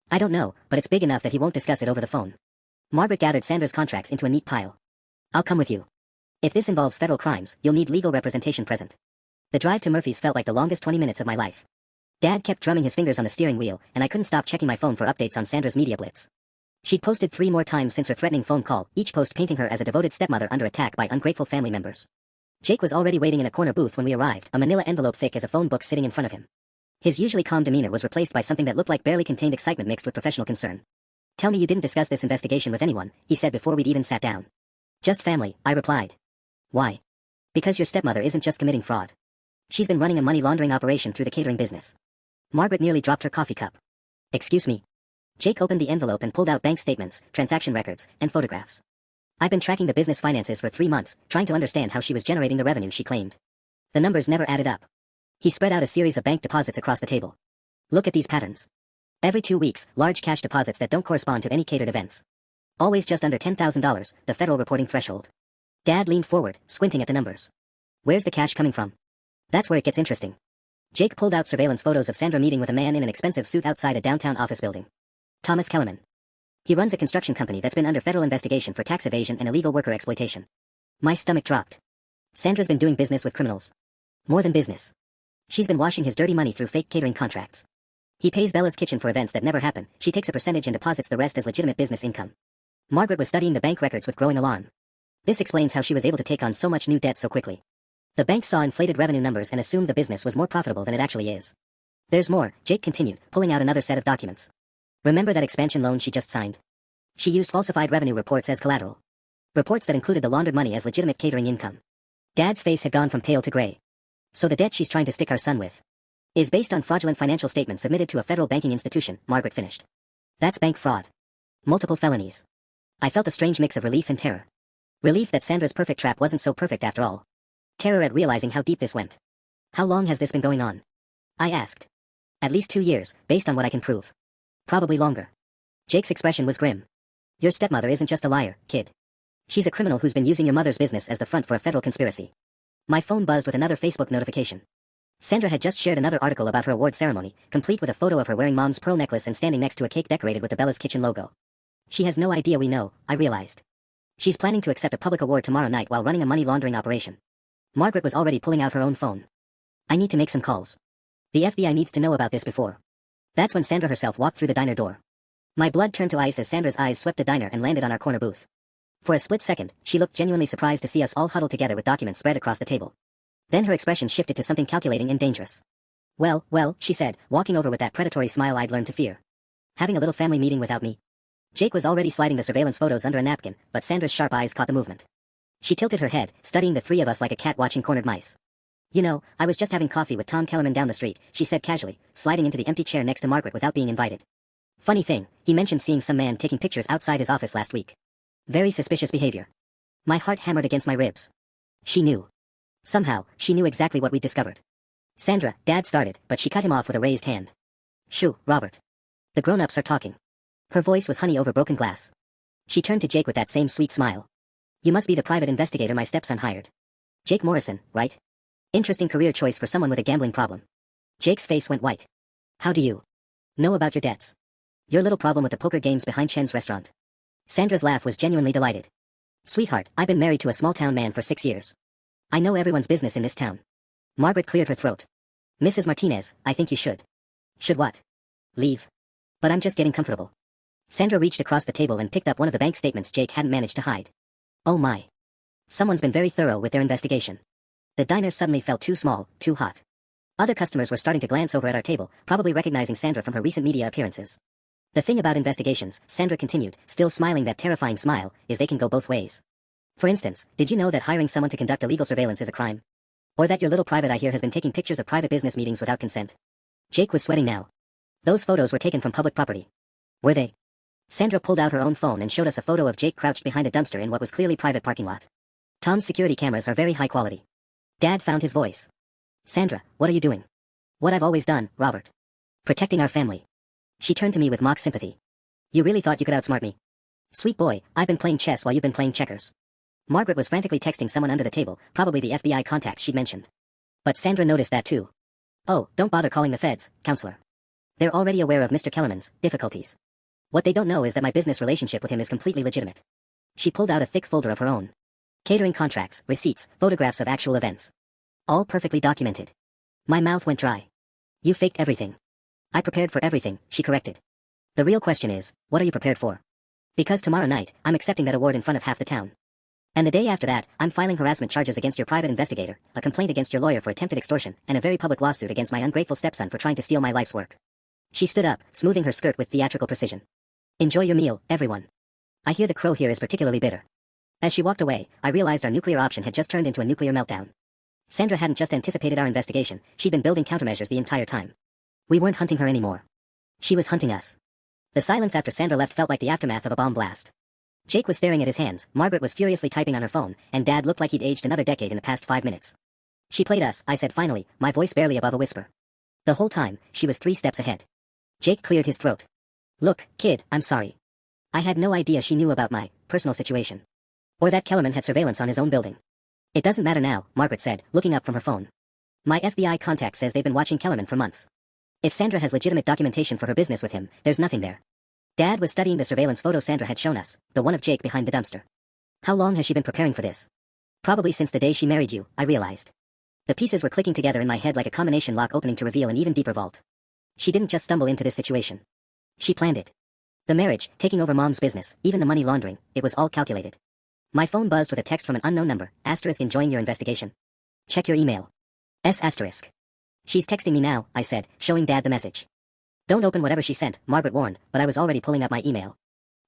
I don't know, but it's big enough that he won't discuss it over the phone. Margaret gathered Sandra's contracts into a neat pile. I'll come with you. If this involves federal crimes, you'll need legal representation present. The drive to Murphy's felt like the longest 20 minutes of my life. Dad kept drumming his fingers on the steering wheel, and I couldn't stop checking my phone for updates on Sandra's media blitz. She'd posted 3 more times since her threatening phone call, each post painting her as a devoted stepmother under attack by ungrateful family members. Jake was already waiting in a corner booth when we arrived, a manila envelope thick as a phone book sitting in front of him. His usually calm demeanor was replaced by something that looked like barely contained excitement mixed with professional concern. Tell me you didn't discuss this investigation with anyone, he said before we'd even sat down. Just family, I replied. Why? Because your stepmother isn't just committing fraud. She's been running a money laundering operation through the catering business. Margaret nearly dropped her coffee cup. Excuse me. Jake opened the envelope and pulled out bank statements, transaction records, and photographs. I've been tracking the business finances for 3 months, trying to understand how she was generating the revenue she claimed. The numbers never added up. He spread out a series of bank deposits across the table. Look at these patterns. Every 2 weeks, large cash deposits that don't correspond to any catered events. Always just under $10,000, the federal reporting threshold. Dad leaned forward, squinting at the numbers. Where's the cash coming from? That's where it gets interesting. Jake pulled out surveillance photos of Sandra meeting with a man in an expensive suit outside a downtown office building. Thomas Kellerman. He runs a construction company that's been under federal investigation for tax evasion and illegal worker exploitation. My stomach dropped. Sandra's been doing business with criminals. More than business. She's been washing his dirty money through fake catering contracts. He pays Bella's Kitchen for events that never happen, she takes a percentage and deposits the rest as legitimate business income. Margaret was studying the bank records with growing alarm. This explains how she was able to take on so much new debt so quickly. The bank saw inflated revenue numbers and assumed the business was more profitable than it actually is. There's more, Jake continued, pulling out another set of documents. Remember that expansion loan she just signed? She used falsified revenue reports as collateral. Reports that included the laundered money as legitimate catering income. Dad's face had gone from pale to gray. So the debt she's trying to stick our son with is based on fraudulent financial statements submitted to a federal banking institution, Margaret finished. That's bank fraud. Multiple felonies. I felt a strange mix of relief and terror. Relief that Sandra's perfect trap wasn't so perfect after all. Terror at realizing how deep this went. How long has this been going on? I asked. At least 2 years, based on what I can prove. Probably longer. Jake's expression was grim. Your stepmother isn't just a liar, kid. She's a criminal who's been using your mother's business as the front for a federal conspiracy. My phone buzzed with another Facebook notification. Sandra had just shared another article about her award ceremony, complete with a photo of her wearing Mom's pearl necklace and standing next to a cake decorated with the Bella's Kitchen logo. She has no idea we know, I realized. She's planning to accept a public award tomorrow night while running a money laundering operation. Margaret was already pulling out her own phone. I need to make some calls. The FBI needs to know about this before. That's when Sandra herself walked through the diner door. My blood turned to ice as Sandra's eyes swept the diner and landed on our corner booth. For a split second, she looked genuinely surprised to see us all huddled together with documents spread across the table. Then her expression shifted to something calculating and dangerous. Well, she said, walking over with that predatory smile I'd learned to fear. Having a little family meeting without me? Jake was already sliding the surveillance photos under a napkin, but Sandra's sharp eyes caught the movement. She tilted her head, studying the three of us like a cat watching cornered mice. You know, I was just having coffee with Tom Kellerman down the street, she said casually, sliding into the empty chair next to Margaret without being invited. Funny thing, he mentioned seeing some man taking pictures outside his office last week. Very suspicious behavior. My heart hammered against my ribs. She knew. Somehow, she knew exactly what we'd discovered. Sandra, Dad started, but she cut him off with a raised hand. Shoo, Robert. The grown-ups are talking. Her voice was honey over broken glass. She turned to Jake with that same sweet smile. You must be the private investigator my stepson hired. Jake Morrison, right? Interesting career choice for someone with a gambling problem. Jake's face went white. How do you know about your debts? Your little problem with the poker games behind Chen's restaurant. Sandra's laugh was genuinely delighted. Sweetheart, I've been married to a small-town man for 6 years. I know everyone's business in this town. Margaret cleared her throat. Mrs. Martinez, I think you should. Should what? Leave. But I'm just getting comfortable. Sandra reached across the table and picked up one of the bank statements Jake hadn't managed to hide. Oh my. Someone's been very thorough with their investigation. The diner suddenly felt too small, too hot. Other customers were starting to glance over at our table, probably recognizing Sandra from her recent media appearances. The thing about investigations, Sandra continued, still smiling that terrifying smile, is they can go both ways. For instance, did you know that hiring someone to conduct illegal surveillance is a crime? Or that your little private eye here has been taking pictures of private business meetings without consent? Jake was sweating now. Those photos were taken from public property. Were they? Sandra pulled out her own phone and showed us a photo of Jake crouched behind a dumpster in what was clearly private parking lot. Tom's security cameras are very high quality. Dad found his voice. Sandra, what are you doing? What I've always done, Robert. Protecting our family. She turned to me with mock sympathy. You really thought you could outsmart me? Sweet boy, I've been playing chess while you've been playing checkers. Margaret was frantically texting someone under the table, probably the FBI contacts she'd mentioned. But Sandra noticed that too. Oh, don't bother calling the feds, counselor. They're already aware of Mr. Kellerman's difficulties. What they don't know is that my business relationship with him is completely legitimate. She pulled out a thick folder of her own. Catering contracts, receipts, photographs of actual events. All perfectly documented. My mouth went dry. You faked everything. I prepared for everything, she corrected. The real question is, what are you prepared for? Because tomorrow night, I'm accepting that award in front of half the town. And the day after that, I'm filing harassment charges against your private investigator, a complaint against your lawyer for attempted extortion, and a very public lawsuit against my ungrateful stepson for trying to steal my life's work. She stood up, smoothing her skirt with theatrical precision. Enjoy your meal, everyone. I hear the crow here is particularly bitter. As she walked away, I realized our nuclear option had just turned into a nuclear meltdown. Sandra hadn't just anticipated our investigation, she'd been building countermeasures the entire time. We weren't hunting her anymore. She was hunting us. The silence after Sandra left felt like the aftermath of a bomb blast. Jake was staring at his hands, Margaret was furiously typing on her phone, and Dad looked like he'd aged another decade in the past 5 minutes. She played us, I said finally, my voice barely above a whisper. The whole time, she was 3 steps ahead. Jake cleared his throat. Look, kid, I'm sorry. I had no idea she knew about my personal situation. Or that Kellerman had surveillance on his own building. It doesn't matter now, Margaret said, looking up from her phone. My FBI contact says they've been watching Kellerman for months. If Sandra has legitimate documentation for her business with him, there's nothing there. Dad was studying the surveillance photo Sandra had shown us, the one of Jake behind the dumpster. How long has she been preparing for this? Probably since the day she married you, I realized. The pieces were clicking together in my head like a combination lock opening to reveal an even deeper vault. She didn't just stumble into this situation. She planned it. The marriage, taking over Mom's business, even the money laundering, it was all calculated. My phone buzzed with a text from an unknown number, * enjoying your investigation. Check your email. *. She's texting me now, I said, showing Dad the message. Don't open whatever she sent, Margaret warned, but I was already pulling up my email.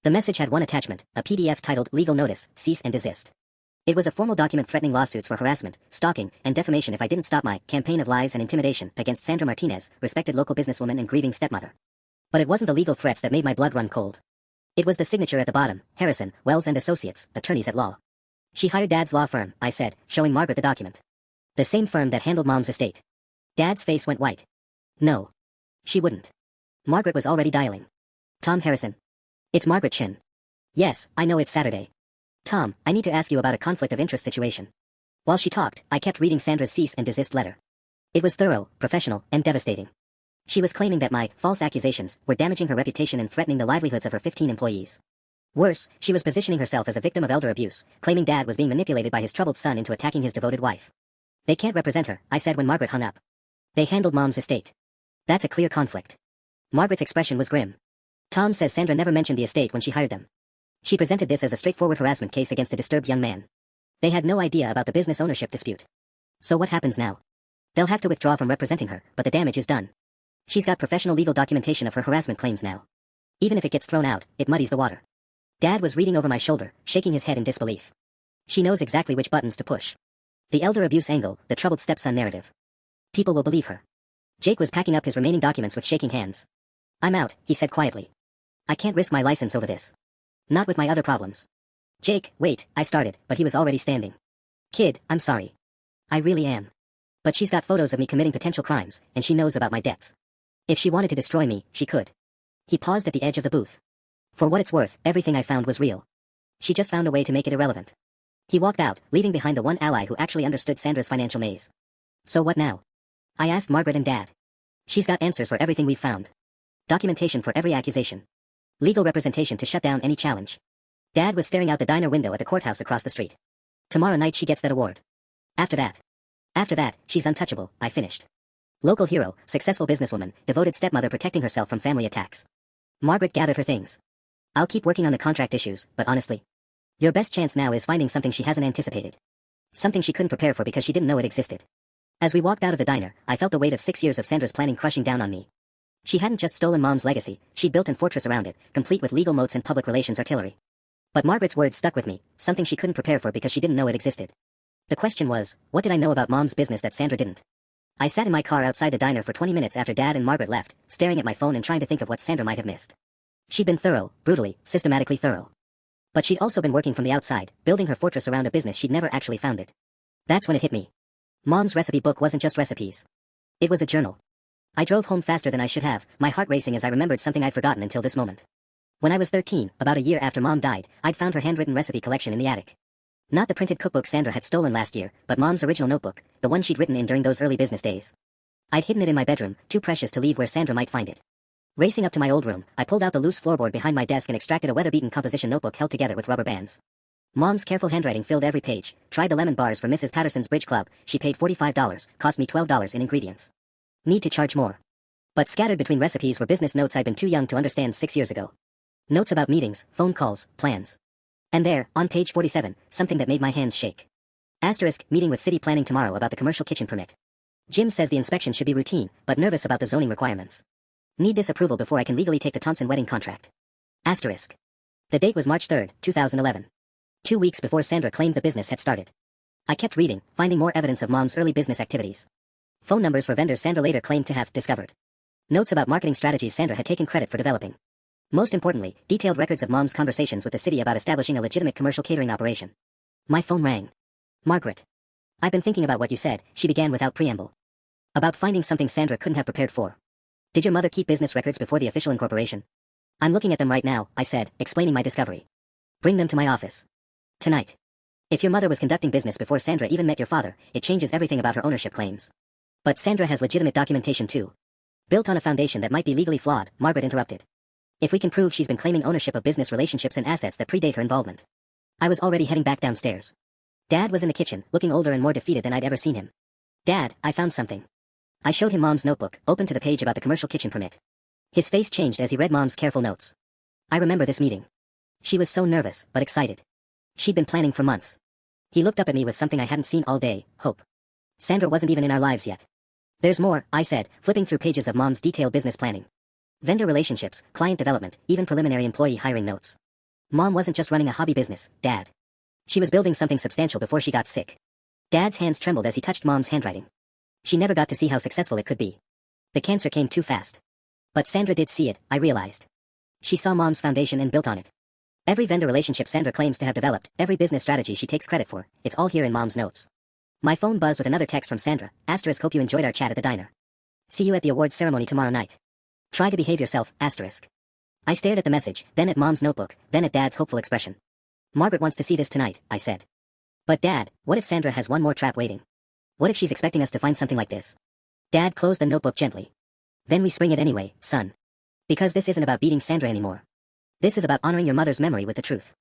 The message had one attachment, a PDF titled Legal Notice, Cease and Desist. It was a formal document threatening lawsuits for harassment, stalking, and defamation if I didn't stop my campaign of lies and intimidation against Sandra Martinez, respected local businesswoman and grieving stepmother. But it wasn't the legal threats that made my blood run cold. It was the signature at the bottom, Harrison, Wells and Associates, attorneys at law. She hired Dad's law firm, I said, showing Margaret the document. The same firm that handled Mom's estate. Dad's face went white. No. She wouldn't. Margaret was already dialing. Tom Harrison. It's Margaret Chin. Yes, I know it's Saturday. Tom, I need to ask you about a conflict of interest situation. While she talked, I kept reading Sandra's cease and desist letter. It was thorough, professional, and devastating. She was claiming that my false accusations were damaging her reputation and threatening the livelihoods of her 15 employees. Worse, she was positioning herself as a victim of elder abuse, claiming Dad was being manipulated by his troubled son into attacking his devoted wife. They can't represent her, I said when Margaret hung up. They handled Mom's estate. That's a clear conflict. Margaret's expression was grim. Tom says Sandra never mentioned the estate when she hired them. She presented this as a straightforward harassment case against a disturbed young man. They had no idea about the business ownership dispute. So what happens now? They'll have to withdraw from representing her, but the damage is done. She's got professional legal documentation of her harassment claims now. Even if it gets thrown out, it muddies the water. Dad was reading over my shoulder, shaking his head in disbelief. She knows exactly which buttons to push. The elder abuse angle, the troubled stepson narrative. People will believe her. Jake was packing up his remaining documents with shaking hands. I'm out, he said quietly. I can't risk my license over this. Not with my other problems. Jake, wait, I started, but he was already standing. Kid, I'm sorry. I really am. But she's got photos of me committing potential crimes, and she knows about my debts. If she wanted to destroy me, she could. He paused at the edge of the booth. For what it's worth, everything I found was real. She just found a way to make it irrelevant. He walked out, leaving behind the one ally who actually understood Sandra's financial maze. So what now? I asked Margaret and Dad. She's got answers for everything we've found. Documentation for every accusation. Legal representation to shut down any challenge. Dad was staring out the diner window at the courthouse across the street. Tomorrow night she gets that award. After that, she's untouchable, I finished. Local hero, successful businesswoman, devoted stepmother protecting herself from family attacks. Margaret gathered her things. I'll keep working on the contract issues, but honestly, your best chance now is finding something she hasn't anticipated. Something she couldn't prepare for because she didn't know it existed. As we walked out of the diner, I felt the weight of 6 years of Sandra's planning crushing down on me. She hadn't just stolen Mom's legacy, she'd built a fortress around it, complete with legal moats and public relations artillery. But Margaret's words stuck with me, something she couldn't prepare for because she didn't know it existed. The question was, what did I know about Mom's business that Sandra didn't? I sat in my car outside the diner for 20 minutes after Dad and Margaret left, staring at my phone and trying to think of what Sandra might have missed. She'd been thorough, brutally, systematically thorough. But she'd also been working from the outside, building her fortress around a business she'd never actually founded. That's when it hit me. Mom's recipe book wasn't just recipes. It was a journal. I drove home faster than I should have, my heart racing as I remembered something I'd forgotten until this moment. When I was 13, about a year after Mom died, I'd found her handwritten recipe collection in the attic. Not the printed cookbook Sandra had stolen last year, but Mom's original notebook, the one she'd written in during those early business days. I'd hidden it in my bedroom, too precious to leave where Sandra might find it. Racing up to my old room, I pulled out the loose floorboard behind my desk and extracted a weather-beaten composition notebook held together with rubber bands. Mom's careful handwriting filled every page. Tried the lemon bars for Mrs. Patterson's Bridge Club. She paid $45, cost me $12 in ingredients. Need to charge more. But scattered between recipes were business notes I'd been too young to understand 6 years ago. Notes about meetings, phone calls, plans. And there, on page 47, something that made my hands shake. * meeting with city planning tomorrow about the commercial kitchen permit. Jim says the inspection should be routine, but nervous about the zoning requirements. Need this approval before I can legally take the Thompson wedding contract. *. The date was March 3, 2011. 2 weeks before Sandra claimed the business had started. I kept reading, finding more evidence of Mom's early business activities. Phone numbers for vendors Sandra later claimed to have discovered. Notes about marketing strategies Sandra had taken credit for developing. Most importantly, detailed records of Mom's conversations with the city about establishing a legitimate commercial catering operation. My phone rang. Margaret. I've been thinking about what you said, she began without preamble. About finding something Sandra couldn't have prepared for. Did your mother keep business records before the official incorporation? I'm looking at them right now, I said, explaining my discovery. Bring them to my office. Tonight. If your mother was conducting business before Sandra even met your father, it changes everything about her ownership claims. But Sandra has legitimate documentation too. Built on a foundation that might be legally flawed, Margaret interrupted. If we can prove she's been claiming ownership of business relationships and assets that predate her involvement. I was already heading back downstairs. Dad was in the kitchen, looking older and more defeated than I'd ever seen him. Dad, I found something. I showed him Mom's notebook, open to the page about the commercial kitchen permit. His face changed as he read Mom's careful notes. I remember this meeting. She was so nervous, but excited. She'd been planning for months. He looked up at me with something I hadn't seen all day, hope. Sandra wasn't even in our lives yet. There's more, I said, flipping through pages of Mom's detailed business planning. Vendor relationships, client development, even preliminary employee hiring notes. Mom wasn't just running a hobby business, Dad. She was building something substantial before she got sick. Dad's hands trembled as he touched Mom's handwriting. She never got to see how successful it could be. The cancer came too fast. But Sandra did see it, I realized. She saw Mom's foundation and built on it. Every vendor relationship Sandra claims to have developed, every business strategy she takes credit for, it's all here in Mom's notes. My phone buzzed with another text from Sandra. Asterisk, hope you enjoyed our chat at the diner. See you at the awards ceremony tomorrow night. Try to behave yourself, asterisk. I stared at the message, then at Mom's notebook, then at Dad's hopeful expression. Margaret wants to see this tonight, I said. But Dad, what if Sandra has one more trap waiting? What if she's expecting us to find something like this? Dad closed the notebook gently. Then we spring it anyway, son. Because this isn't about beating Sandra anymore. This is about honoring your mother's memory with the truth.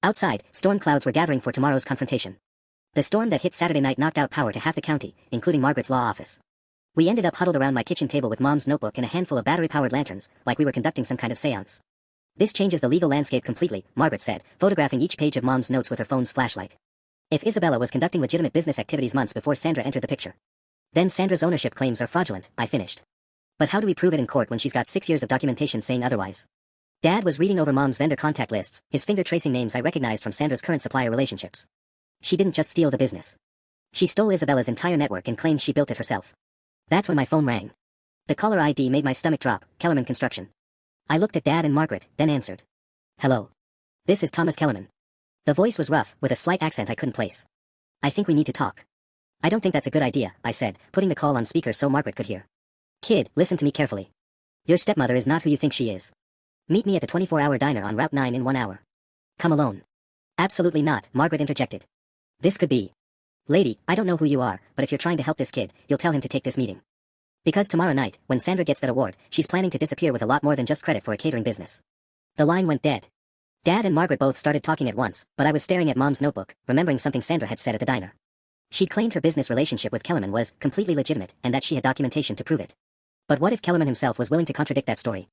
Outside, storm clouds were gathering for tomorrow's confrontation. The storm that hit Saturday night knocked out power to half the county, including Margaret's law office. We ended up huddled around my kitchen table with Mom's notebook and a handful of battery-powered lanterns, like we were conducting some kind of seance. This changes the legal landscape completely, Margaret said, photographing each page of Mom's notes with her phone's flashlight. If Isabella was conducting legitimate business activities months before Sandra entered the picture, then Sandra's ownership claims are fraudulent, I finished. But how do we prove it in court when she's got 6 years of documentation saying otherwise? Dad was reading over Mom's vendor contact lists, his finger tracing names I recognized from Sandra's current supplier relationships. She didn't just steal the business. She stole Isabella's entire network and claimed she built it herself. That's when my phone rang. The caller ID made my stomach drop, Kellerman Construction. I looked at Dad and Margaret, then answered. Hello. This is Thomas Kellerman. The voice was rough, with a slight accent I couldn't place. I think we need to talk. I don't think that's a good idea, I said, putting the call on speaker so Margaret could hear. Kid, listen to me carefully. Your stepmother is not who you think she is. Meet me at the 24-hour diner on Route 9 in 1 hour. Come alone. Absolutely not, Margaret interjected. This could be. Lady, I don't know who you are, but if you're trying to help this kid, you'll tell him to take this meeting. Because tomorrow night, when Sandra gets that award, she's planning to disappear with a lot more than just credit for a catering business. The line went dead. Dad and Margaret both started talking at once, but I was staring at Mom's notebook, remembering something Sandra had said at the diner. She'd claimed her business relationship with Kellerman was completely legitimate and that she had documentation to prove it. But what if Kellerman himself was willing to contradict that story?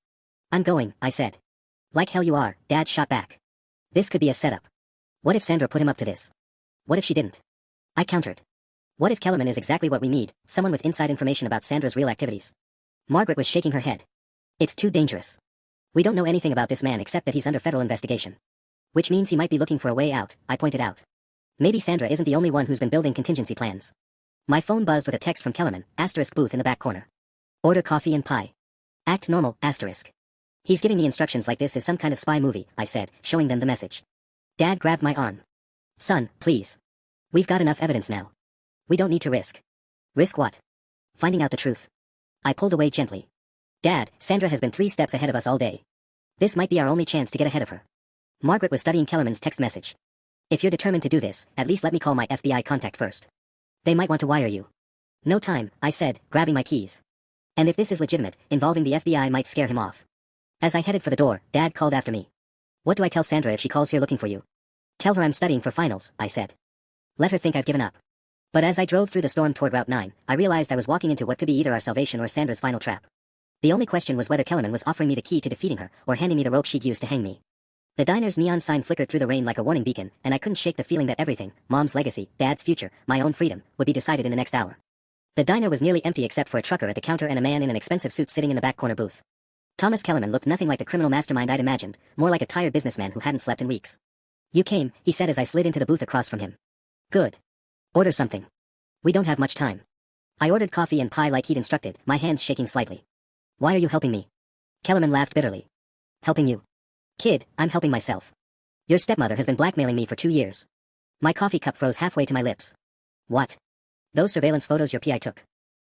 I'm going, I said. Like hell you are, Dad shot back. This could be a setup. What if Sandra put him up to this? What if she didn't? I countered. What if Kellerman is exactly what we need, someone with inside information about Sandra's real activities? Margaret was shaking her head. It's too dangerous. We don't know anything about this man except that he's under federal investigation. Which means he might be looking for a way out, I pointed out. Maybe Sandra isn't the only one who's been building contingency plans. My phone buzzed with a text from Kellerman, asterisk booth in the back corner. Order coffee and pie. Act normal, asterisk. He's giving me instructions like this is some kind of spy movie, I said, showing them the message. Dad grabbed my arm. Son, please. We've got enough evidence now. We don't need to risk. Risk what? Finding out the truth. I pulled away gently. Dad, Sandra has been 3 steps ahead of us all day. This might be our only chance to get ahead of her. Margaret was studying Kellerman's text message. If you're determined to do this, at least let me call my FBI contact first. They might want to wire you. No time, I said, grabbing my keys. And if this is legitimate, involving the FBI might scare him off. As I headed for the door, Dad called after me. What do I tell Sandra if she calls here looking for you? Tell her I'm studying for finals, I said. Let her think I've given up. But as I drove through the storm toward Route 9, I realized I was walking into what could be either our salvation or Sandra's final trap. The only question was whether Kellerman was offering me the key to defeating her, or handing me the rope she'd use to hang me. The diner's neon sign flickered through the rain like a warning beacon, and I couldn't shake the feeling that everything, Mom's legacy, Dad's future, my own freedom, would be decided in the next hour. The diner was nearly empty except for a trucker at the counter and a man in an expensive suit sitting in the back corner booth. Thomas Kellerman looked nothing like the criminal mastermind I'd imagined, more like a tired businessman who hadn't slept in weeks. You came, he said as I slid into the booth across from him. Good. Order something. We don't have much time. I ordered coffee and pie like he'd instructed, my hands shaking slightly. Why are you helping me? Kellerman laughed bitterly. Helping you? Kid, I'm helping myself. Your stepmother has been blackmailing me for 2 years. My coffee cup froze halfway to my lips. What? Those surveillance photos your PI took.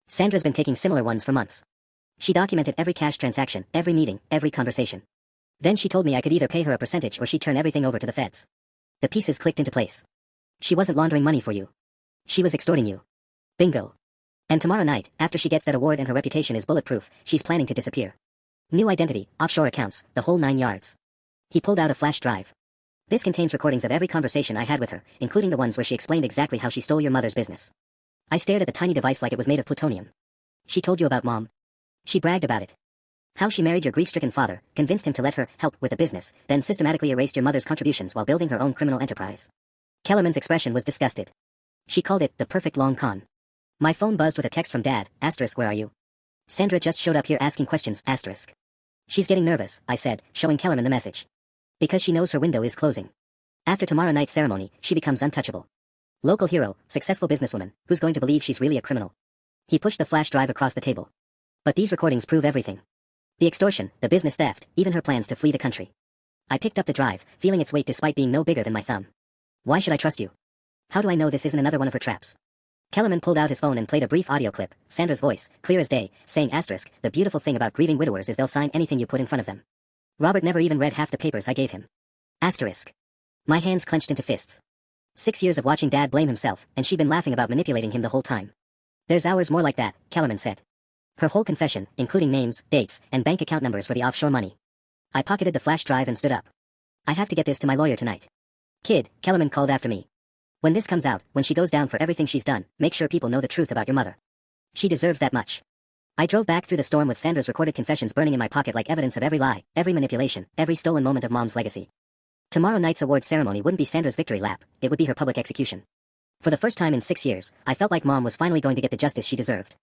Sandra's been taking similar ones for months. She documented every cash transaction, every meeting, every conversation. Then she told me I could either pay her a percentage or she'd turn everything over to the feds. The pieces clicked into place. She wasn't laundering money for you. She was extorting you. Bingo. And tomorrow night, after she gets that award and her reputation is bulletproof, she's planning to disappear. New identity, offshore accounts, the whole 9 yards. He pulled out a flash drive. This contains recordings of every conversation I had with her, including the ones where she explained exactly how she stole your mother's business. I stared at the tiny device like it was made of plutonium. She told you about Mom. She bragged about it. How she married your grief-stricken father, convinced him to let her help with the business, then systematically erased your mother's contributions while building her own criminal enterprise. Kellerman's expression was disgusted. She called it the perfect long con. My phone buzzed with a text from Dad, *, where are you? Sandra just showed up here asking questions, *. She's getting nervous, I said, showing Kellerman the message. Because she knows her window is closing. After tomorrow night's ceremony, she becomes untouchable. Local hero, successful businesswoman, who's going to believe she's really a criminal? He pushed the flash drive across the table. But these recordings prove everything. The extortion, the business theft, even her plans to flee the country. I picked up the drive, feeling its weight despite being no bigger than my thumb. Why should I trust you? How do I know this isn't another one of her traps? Kellerman pulled out his phone and played a brief audio clip, Sandra's voice, clear as day, saying *, the beautiful thing about grieving widowers is they'll sign anything you put in front of them. Robert never even read half the papers I gave him. *. My hands clenched into fists. 6 years of watching Dad blame himself, and she'd been laughing about manipulating him the whole time. There's hours more like that, Kellerman said. Her whole confession, including names, dates, and bank account numbers for the offshore money. I pocketed the flash drive and stood up. I have to get this to my lawyer tonight. Kid, Kellerman called after me. When this comes out, when she goes down for everything she's done, make sure people know the truth about your mother. She deserves that much. I drove back through the storm with Sandra's recorded confessions burning in my pocket like evidence of every lie, every manipulation, every stolen moment of Mom's legacy. Tomorrow night's awards ceremony wouldn't be Sandra's victory lap, it would be her public execution. For the first time in 6 years, I felt like Mom was finally going to get the justice she deserved.